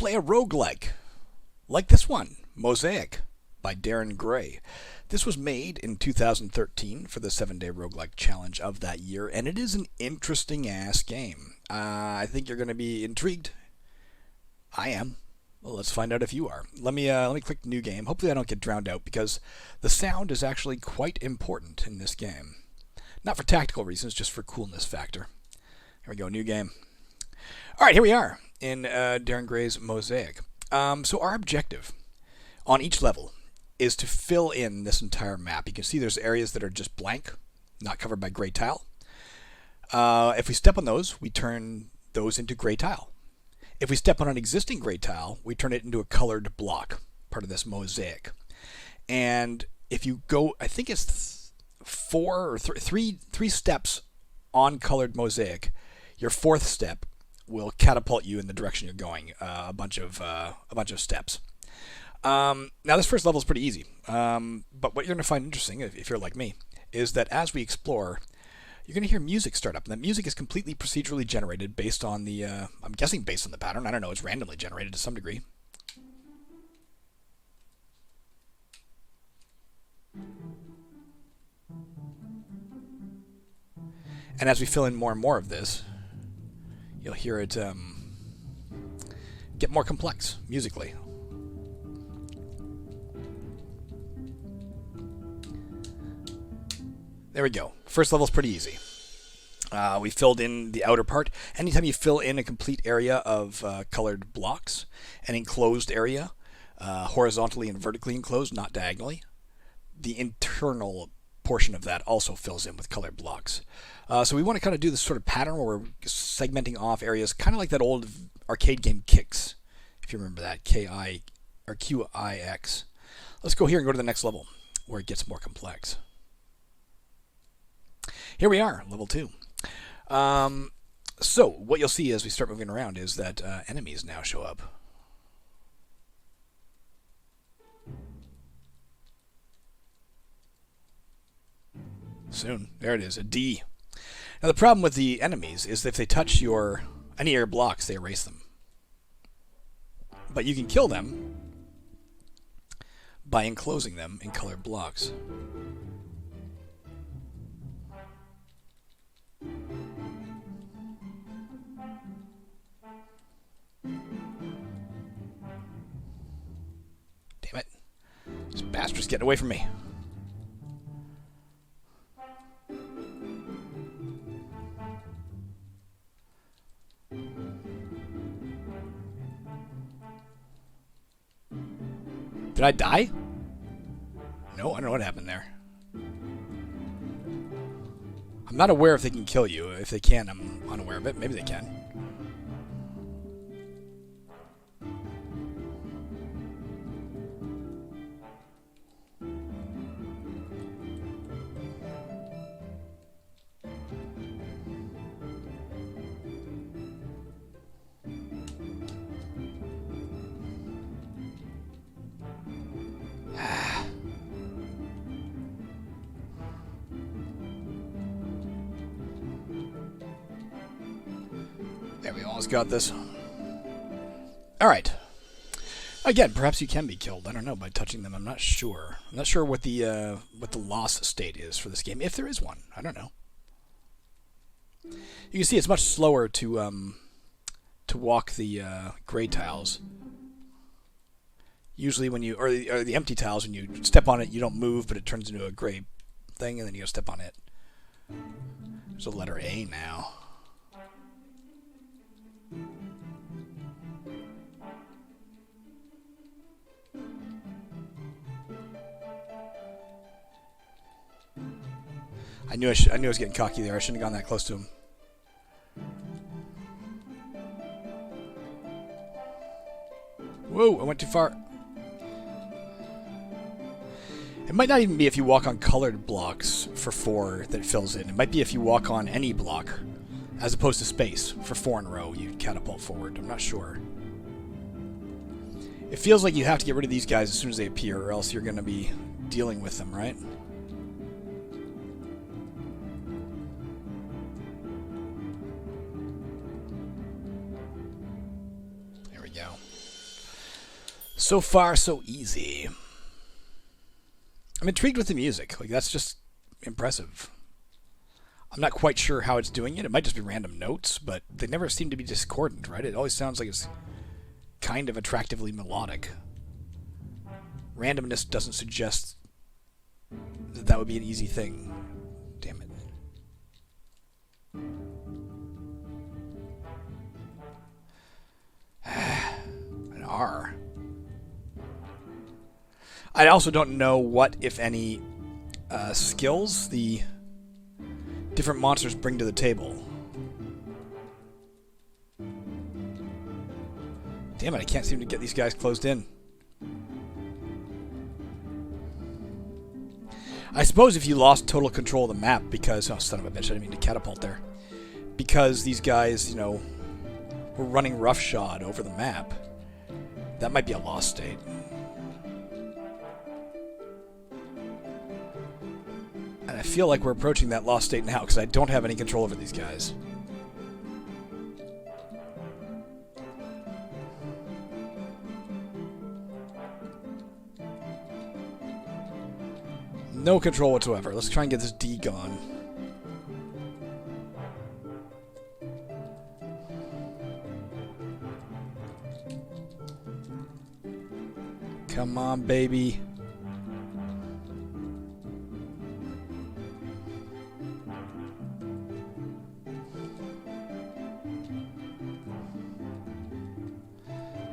play a roguelike, like this one, Mosaic, by Darren Gray. This was made in 2013 for the 7-day roguelike challenge of that year, and it is an interesting-ass game. I think you're going to be intrigued. I am. Well, let's find out if you are. Let me click new game. Hopefully I don't get drowned out, because the sound is actually quite important in this game. Not for tactical reasons, just for coolness factor. Here we go, new game. All right, here we are in Darren Gray's Mosaic. So our objective on each level is to fill in this entire map. You can see there's areas that are just blank, not covered by gray tile. If we step on those, we turn those into gray tile. If we step on an existing gray tile, we turn it into a colored block, part of this mosaic. And if you go, I think it's three steps on colored mosaic, your fourth step will catapult you in the direction you're going. A bunch of steps. Now this first level is pretty easy, but what you're going to find interesting, if you're like me, is that as we explore, you're going to hear music start up. And that music is completely procedurally generated based on the, I'm guessing based on the pattern. I don't know, it's randomly generated to some degree. And as we fill in more and more of this, you'll hear it get more complex musically. There we go. First level's pretty easy. We filled in the outer part. Anytime you fill in a complete area of colored blocks, an enclosed area, horizontally and vertically enclosed, not diagonally, the internal portion of that also fills in with colored blocks. So we want to kind of do this sort of pattern where we're segmenting off areas, kind of like that old arcade game Kix, if you remember that, K-I or Q-I-X. Let's go here and go to the next level, where it gets more complex. Here we are, level 2. So what you'll see as we start moving around is that enemies now show up. Soon. There it is, a D. Now the problem with the enemies is that if they touch any of your blocks, they erase them. But you can kill them by enclosing them in colored blocks. Damn it. This bastard's getting away from me. Did I die? No, I don't know what happened there. I'm not aware if they can kill you. If they can, I'm unaware of it. Maybe they can. There, we almost got this. Alright. Again, perhaps you can be killed. I don't know, by touching them. I'm not sure. I'm not sure what the loss state is for this game, if there is one. I don't know. You can see it's much slower to walk the gray tiles. Usually when you, or the empty tiles, when you step on it, you don't move, but it turns into a gray thing, and then you go step on it. There's a letter A now. I knew I was getting cocky there. I shouldn't have gone that close to him. Whoa, I went too far. It might not even be if you walk on colored blocks for 4 that it fills in. It might be if you walk on any block, as opposed to space. For 4 in a row, you catapult forward. I'm not sure. It feels like you have to get rid of these guys as soon as they appear, or else you're going to be dealing with them, right? There we go. So far, so easy. I'm intrigued with the music. Like, that's just impressive. I'm not quite sure how it's doing it. It might just be random notes, but they never seem to be discordant, right? It always sounds like it's kind of attractively melodic. Randomness doesn't suggest that that would be an easy thing. Damn it. An R. I also don't know what, if any, skills the different monsters bring to the table. Damn it, I can't seem to get these guys closed in. I suppose if you lost total control of the map because... Oh, son of a bitch, I didn't mean to catapult there. Because these guys, you know, were running roughshod over the map, that might be a lost state. And I feel like we're approaching that lost state now because I don't have any control over these guys. No control whatsoever. Let's try and get this D gone. Come on, baby.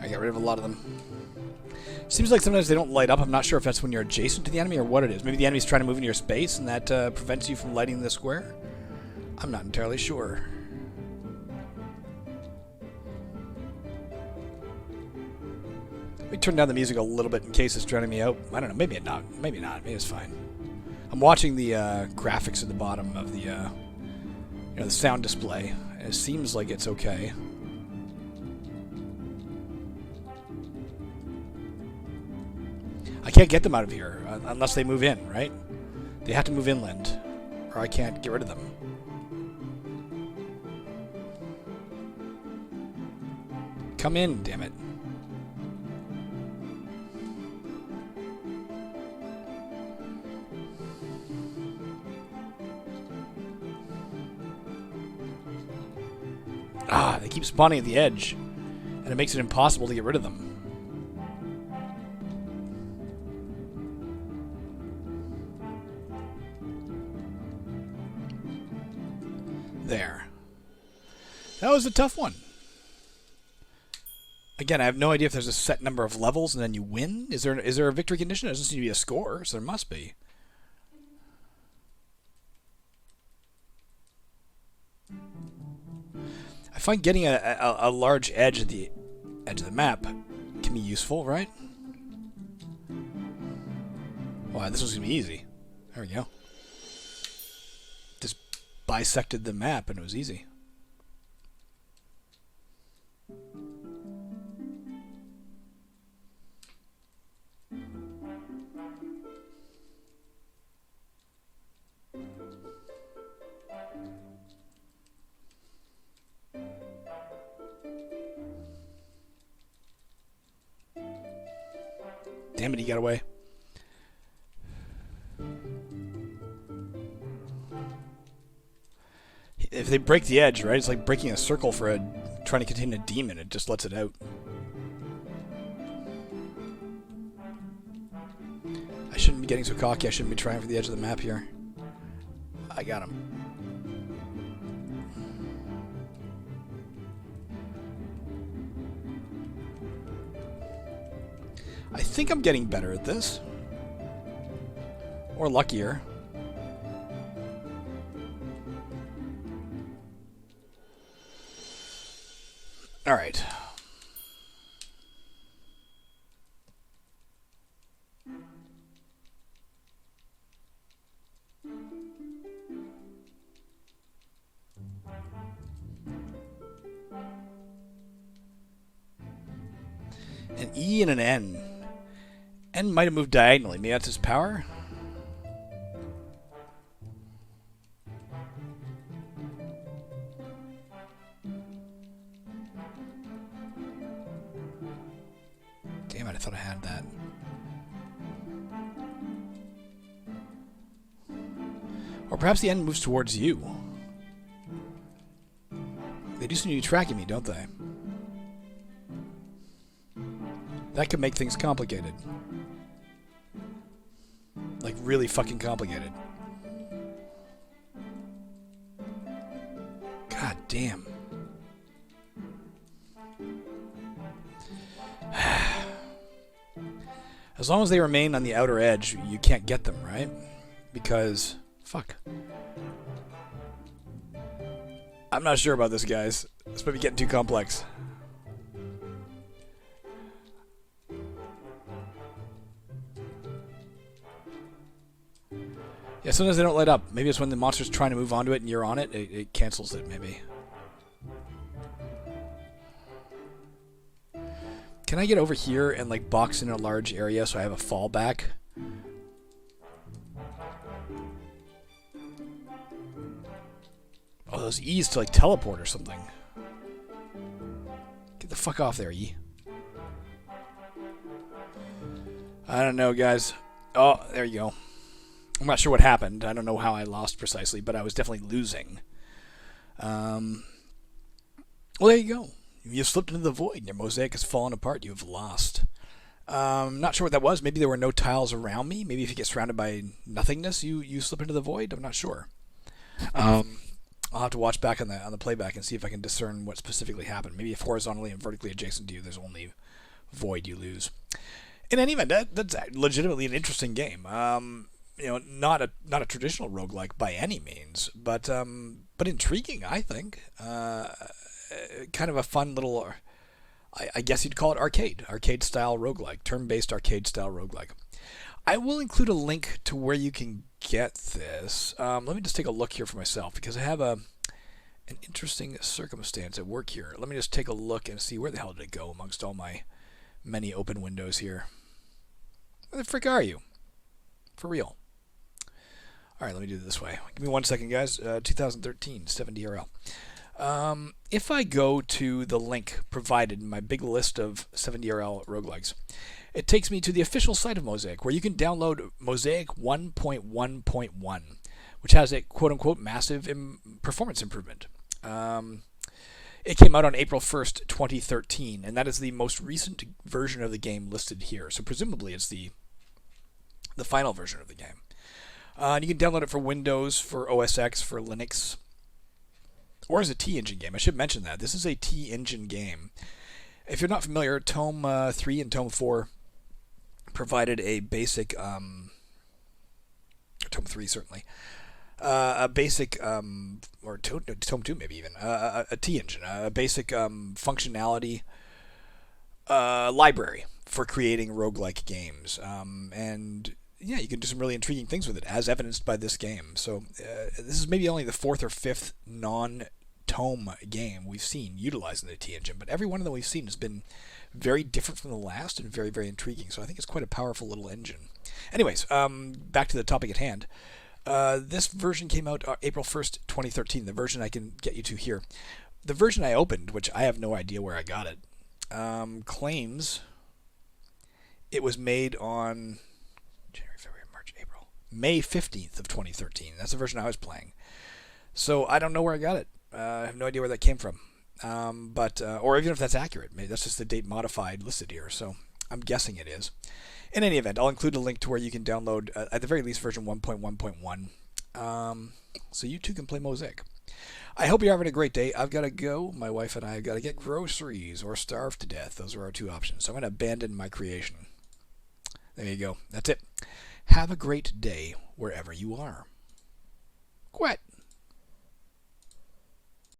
I got rid of a lot of them. Seems like sometimes they don't light up. I'm not sure if that's when you're adjacent to the enemy or what it is. Maybe the enemy's trying to move into your space and that prevents you from lighting the square? I'm not entirely sure. Let me turn down the music a little bit in case it's drowning me out. I don't know. Maybe not. Maybe not. Maybe it's fine. I'm watching the graphics at the bottom of the, the sound display. It seems like it's okay. I can't get them out of here unless they move in, right? They have to move inland, or I can't get rid of them. Come in, damn it. Ah, they keep spawning at the edge, and it makes it impossible to get rid of them. There. That was a tough one. Again, I have no idea if there's a set number of levels and then you win. Is there a victory condition? There doesn't seem to be a score, so there must be. I find getting a large edge at the edge of the map can be useful, right? Wow, this one's gonna be easy. There we go. Just bisected the map and it was easy. Damn it, he got away. If they break the edge, right, it's like breaking a circle for trying to contain a demon. It just lets it out. I shouldn't be getting so cocky. I shouldn't be trying for the edge of the map here. I got him. I think I'm getting better at this. Or luckier. All right. An E and an N. N might have moved diagonally. Maybe that's his power? Damn it, I mind. I thought I had that. Or perhaps the end moves towards you. They do seem to be tracking me, don't they? That could make things complicated. Like, really fucking complicated. God damn. As long as they remain on the outer edge, you can't get them, right? Because... fuck. I'm not sure about this, guys. This might be getting too complex. Yeah, sometimes they don't light up. Maybe it's when the monster's trying to move onto it and you're on it. It cancels it, maybe. Can I get over here and, like, box in a large area so I have a fallback? Oh, those E's to, like, teleport or something. Get the fuck off there, E. I don't know, guys. Oh, there you go. I'm not sure what happened. I don't know how I lost precisely, but I was definitely losing. Well, there you go. You've slipped into the void, and your mosaic has fallen apart. You have lost. Not sure what that was. Maybe there were no tiles around me. Maybe if you get surrounded by nothingness, you slip into the void. I'm not sure. I'll have to watch back on the playback and see if I can discern what specifically happened. Maybe if horizontally and vertically adjacent to you, there's only void, you lose. In any event, that's legitimately an interesting game. You know, not a traditional roguelike by any means, but intriguing, I think. Kind of a fun little, I guess you'd call it arcade-style roguelike, turn-based arcade-style roguelike. I will include a link to where you can get this. Let me just take a look here for myself, because I have an interesting circumstance at work here. Let me just take a look and see where the hell did it go amongst all my many open windows here. Where the frick are you? For real. All right, let me do it this way. Give me 1 second, guys. 2013, 7DRL. If I go to the link provided in my big list of 7DRL roguelikes, it takes me to the official site of Mosaic, where you can download Mosaic 1.1.1, which has a quote-unquote massive performance improvement. It came out on April 1st, 2013, and that is the most recent version of the game listed here. So presumably it's the final version of the game. And you can download it for Windows, for OS X, for Linux, or as a T-Engine game. I should mention that. This is a T-Engine game. If you're not familiar, Tome 3 and Tome 4 provided a basic... Tome 3, certainly. A basic... or Tome 2, maybe even. A T-Engine. A basic functionality library for creating roguelike games. And... yeah, you can do some really intriguing things with it, as evidenced by this game. So this is maybe only the 4th or 5th non-tome game we've seen utilizing the T-Engine, but every one of them we've seen has been very different from the last and very, very intriguing. So I think it's quite a powerful little engine. Anyways, back to the topic at hand. This version came out April 1st, 2013, the version I can get you to here. The version I opened, which I have no idea where I got it, claims it was made on... January, February, March, April. May 15th of 2013. That's the version I was playing. So I don't know where I got it. I have no idea where that came from. Or even if that's accurate. Maybe that's just the date modified listed here. So I'm guessing it is. In any event, I'll include a link to where you can download, at the very least, version 1.1.1. So you too can play Mosaic. I hope you're having a great day. I've got to go. My wife and I have got to get groceries or starve to death. Those are our two options. So I'm going to abandon my creation. There you go. That's it. Have a great day wherever you are. Quit.